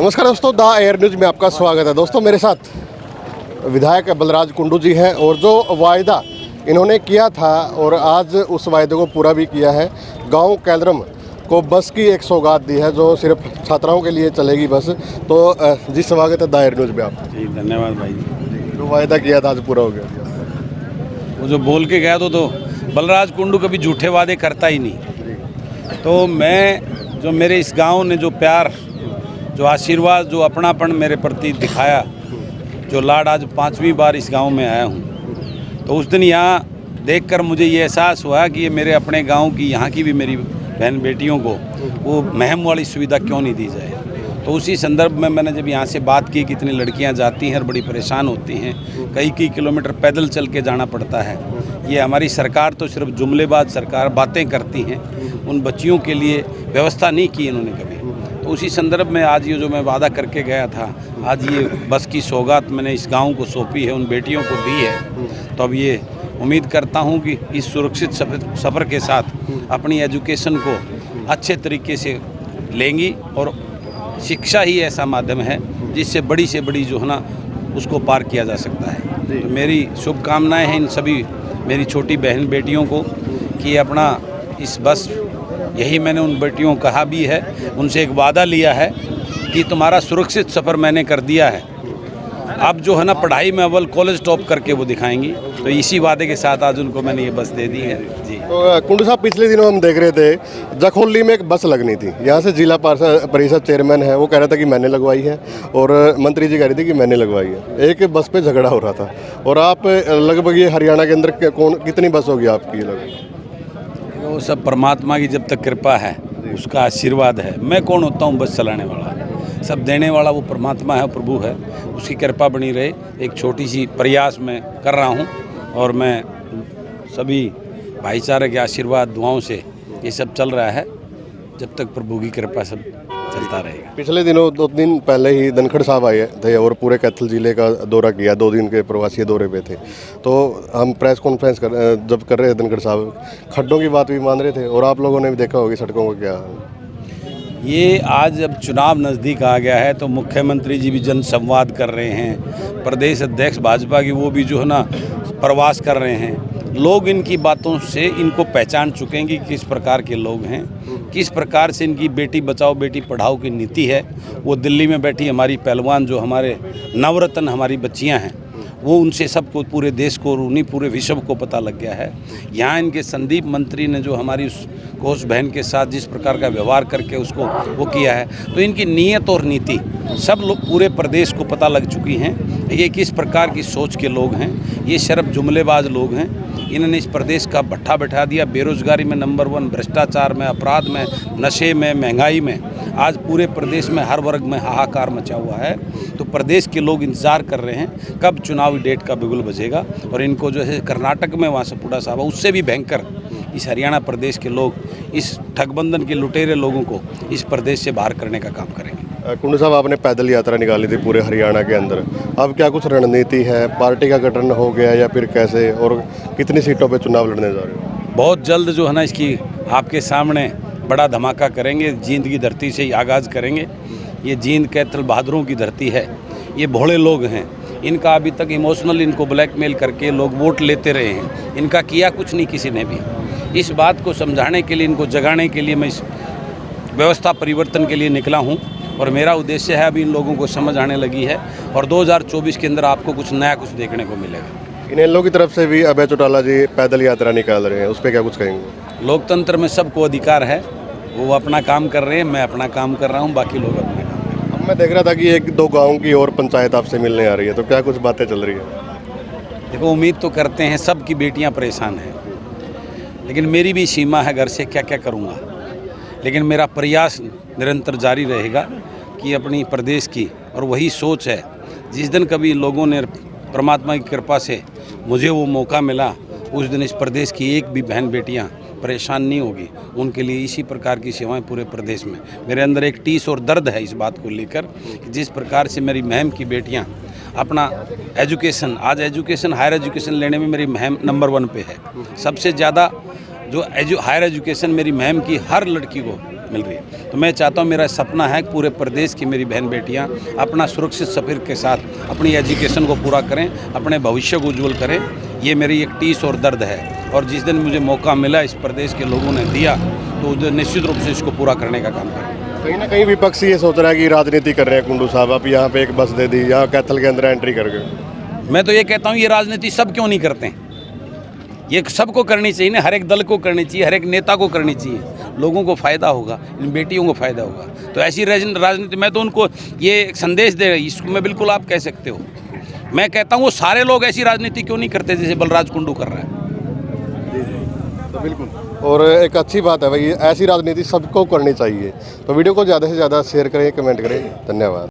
नमस्कार दोस्तों, the air news में आपका स्वागत है। दोस्तों, मेरे साथ विधायक बलराज कुंडू जी हैं और जो वायदा इन्होंने किया था और आज उस वायदे को पूरा भी किया है। गांव कैलरम को बस की एक सौगात दी है जो सिर्फ छात्राओं के लिए चलेगी बस। तो जी, स्वागत है द एयर न्यूज़ में आपका। जी धन्यवाद भाई। जो वायदा किया था आज पूरा हो गया। वो जो बोल के गया तो बलराज कुंडू कभी झूठे वादे करता ही नहीं। तो मैं जो मेरे इस गांव ने जो प्यार, जो आशीर्वाद, जो अपनापन मेरे प्रति दिखाया, जो लाड, आज 5वीं बार इस गांव में आया हूं, तो उस दिन यहाँ देखकर मुझे ये एहसास हुआ कि ये मेरे अपने गांव की, यहाँ की भी मेरी बहन बेटियों को वो महम वाली सुविधा क्यों नहीं दी जाए। तो उसी संदर्भ में मैंने जब यहाँ से बात की, कितनी लड़कियाँ जाती हैं और बड़ी परेशान होती हैं, कई किलोमीटर पैदल चल के जाना पड़ता है। ये हमारी सरकार तो सिर्फ जुमलेबाज सरकार बातें करती हैं, उन बच्चियों के लिए व्यवस्था नहीं की इन्होंने कभी। तो उसी संदर्भ में आज ये जो मैं वादा करके गया था, आज ये बस की सौगात मैंने इस गांव को सौंपी है, उन बेटियों को दी है। तो अब ये उम्मीद करता हूं कि इस सुरक्षित सफ़र के साथ अपनी एजुकेशन को अच्छे तरीके से लेंगी, और शिक्षा ही ऐसा माध्यम है जिससे बड़ी से बड़ी जो है ना उसको पार किया जा सकता है। तो मेरी शुभकामनाएँ हैं इन सभी मेरी छोटी बहन बेटियों को कि अपना इस बस, यही मैंने उन बेटियों को कहा भी है, उनसे एक वादा लिया है कि तुम्हारा सुरक्षित सफ़र मैंने कर दिया है। अब जो है ना पढ़ाई में अव्वल कॉलेज टॉप करके वो दिखाएंगी। तो इसी वादे के साथ आज उनको मैंने ये बस दे दी है। जी तो कुंडू साहब, पिछले दिनों हम देख रहे थे जखोली में एक बस लगनी थी। यहाँ से जिला परिषद चेयरमैन है, वो कह रहा था कि मैंने लगवाई है, और मंत्री जी कह रही थी कि मैंने लगवाई है। एक बस पे झगड़ा हो रहा था, और आप लगभग ये हरियाणा के अंदर कितनी बस होगी आपकी लगभग? वो सब परमात्मा की जब तक कृपा है, उसका आशीर्वाद है। मैं कौन होता हूँ बस चलाने वाला? सब देने वाला वो परमात्मा है, प्रभु है, उसकी कृपा बनी रहे। एक छोटी सी प्रयास मैं कर रहा हूँ, और मैं सभी भाईचारे के आशीर्वाद, दुआओं से ये सब चल रहा है। जब तक प्रभु की कृपा सब चलता रहेगा। पिछले दिनों 2 दिन पहले ही धनखड़ साहब आए थे और पूरे कैथल जिले का दौरा किया। 2 दिन के प्रवासी दौरे पे थे। तो हम प्रेस कॉन्फ्रेंस जब कर रहे थे, धनखड़ साहब खड्डों की बात भी मान रहे थे, और आप लोगों ने भी देखा होगी सड़कों का क्या। ये आज जब चुनाव नज़दीक आ गया है तो मुख्यमंत्री जी भी जन संवाद कर रहे हैं, प्रदेश अध्यक्ष भाजपा की वो भी जो है ना प्रवास कर रहे हैं। लोग इनकी बातों से इनको पहचान चुके हैं कि किस प्रकार के लोग हैं, किस प्रकार से इनकी बेटी बचाओ बेटी पढ़ाओ की नीति है। वो दिल्ली में बैठी हमारी पहलवान, जो हमारे नवरत्न हमारी बच्चियां हैं, वो उनसे सबको, पूरे देश को, उन्हीं पूरे विश्व को पता लग गया है। यहाँ इनके संदीप मंत्री ने जो हमारी उस कोस बहन के साथ जिस प्रकार का व्यवहार करके उसको वो किया है, तो इनकी नीयत और नीति सब लोग पूरे प्रदेश को पता लग चुकी हैं। ये किस प्रकार की सोच के लोग हैं, ये सिर्फ जुमलेबाज लोग हैं। इन्होंने इस प्रदेश का भट्ठा बैठा दिया। बेरोजगारी में नंबर 1, भ्रष्टाचार में, अपराध में, नशे में, महंगाई में, आज पूरे प्रदेश में हर वर्ग में हाहाकार मचा हुआ है। तो प्रदेश के लोग इंतज़ार कर रहे हैं कब चुनावी डेट का बिगुल बजेगा, और इनको जो है कर्नाटक में वहाँ सपुड़ा साहब, उससे भी भयंकर इस हरियाणा प्रदेश के लोग इस ठगबंधन के लुटेरे लोगों को इस प्रदेश से बाहर करने का काम करेंगे। कुंडू साहब, आपने पैदल यात्रा निकाली थी पूरे हरियाणा के अंदर। अब क्या कुछ रणनीति है? पार्टी का गठन हो गया या फिर कैसे, और कितनी सीटों पे चुनाव लड़ने जा रहे हो? बहुत जल्द जो है ना इसकी आपके सामने बड़ा धमाका करेंगे। जींद की धरती से ही आगाज़ करेंगे। ये जींद कैथल बहादुरों की धरती है। ये भोले लोग हैं। इनका अभी तक इमोशनल, इनको ब्लैकमेल करके लोग वोट लेते रहे हैं। इनका किया कुछ नहीं किसी ने भी। इस बात को समझाने के लिए, इनको जगाने के लिए मैं इस व्यवस्था परिवर्तन के लिए निकला हूं, और मेरा उद्देश्य है अभी इन लोगों को समझ आने लगी है, और 2024 के अंदर आपको कुछ नया कुछ देखने को मिलेगा। इन लोगों की तरफ से भी अभय चौटाला जी पैदल यात्रा निकाल रहे हैं, उस पर क्या कुछ कहेंगे? लोकतंत्र में सबको अधिकार है, वो अपना काम कर रहे हैं, मैं अपना काम कर रहा हूँ, बाकी लोग अपना काम कर रहे हैं। मैं देख रहा था कि 1-2 गाँव की और पंचायत आपसे मिलने आ रही है, तो क्या कुछ बातें चल रही है? देखो, उम्मीद तो करते हैं, सबकी बेटियां परेशान हैं, लेकिन मेरी भी सीमा है, घर से क्या क्या करूंगा। लेकिन मेरा प्रयास निरंतर जारी रहेगा कि अपनी प्रदेश की, और वही सोच है, जिस दिन कभी लोगों ने परमात्मा की कृपा से मुझे वो मौका मिला, उस दिन इस प्रदेश की एक भी बहन बेटियां परेशान नहीं होगी। उनके लिए इसी प्रकार की सेवाएं पूरे प्रदेश में। मेरे अंदर एक टीस और दर्द है इस बात को लेकर कि जिस प्रकार से मेरी महम की बेटियां अपना एजुकेशन, आज एजुकेशन, हायर एजुकेशन लेने में मेरी महम नंबर 1 पे है। सबसे ज़्यादा जो हायर एजुकेशन मेरी महम की हर लड़की को मिल रही है। तो मैं चाहता हूँ, मेरा सपना है कि पूरे प्रदेश की मेरी बहन बेटियाँ अपना सुरक्षित सफ़र के साथ अपनी एजुकेशन को पूरा करें, अपने भविष्य को उज्जवल करें। ये मेरी एक टीस और दर्द है, और जिस दिन मुझे मौका मिला, इस प्रदेश के लोगों ने दिया, तो उस दिन निश्चित रूप से इसको पूरा करने का काम करें। कहीं ना कहीं विपक्ष ये सोच रहा है कि राजनीति कर रहे हैं कुंडू साहब, आप यहाँ पे एक बस दे दी, यहाँ कैथल के अंदर एंट्री कर गए। मैं तो ये कहता हूँ, ये राजनीति सब क्यों नहीं करते हैं? ये सबको करनी चाहिए ना, हर एक दल को करनी चाहिए, हर एक नेता को करनी चाहिए। लोगों को फ़ायदा होगा, इन बेटियों को फ़ायदा होगा। तो ऐसी राजनीति, मैं तो उनको ये एक संदेश दे रही, इसको मैं बिल्कुल आप कह सकते हो। मैं कहता हूँ वो सारे लोग ऐसी राजनीति क्यों नहीं करते जैसे बलराज कुंडू कर रहा है। तो बिल्कुल, और एक अच्छी बात है भाई, ऐसी राजनीति सबको करनी चाहिए। तो वीडियो को ज़्यादा से ज़्यादा शेयर करें, कमेंट करें। धन्यवाद।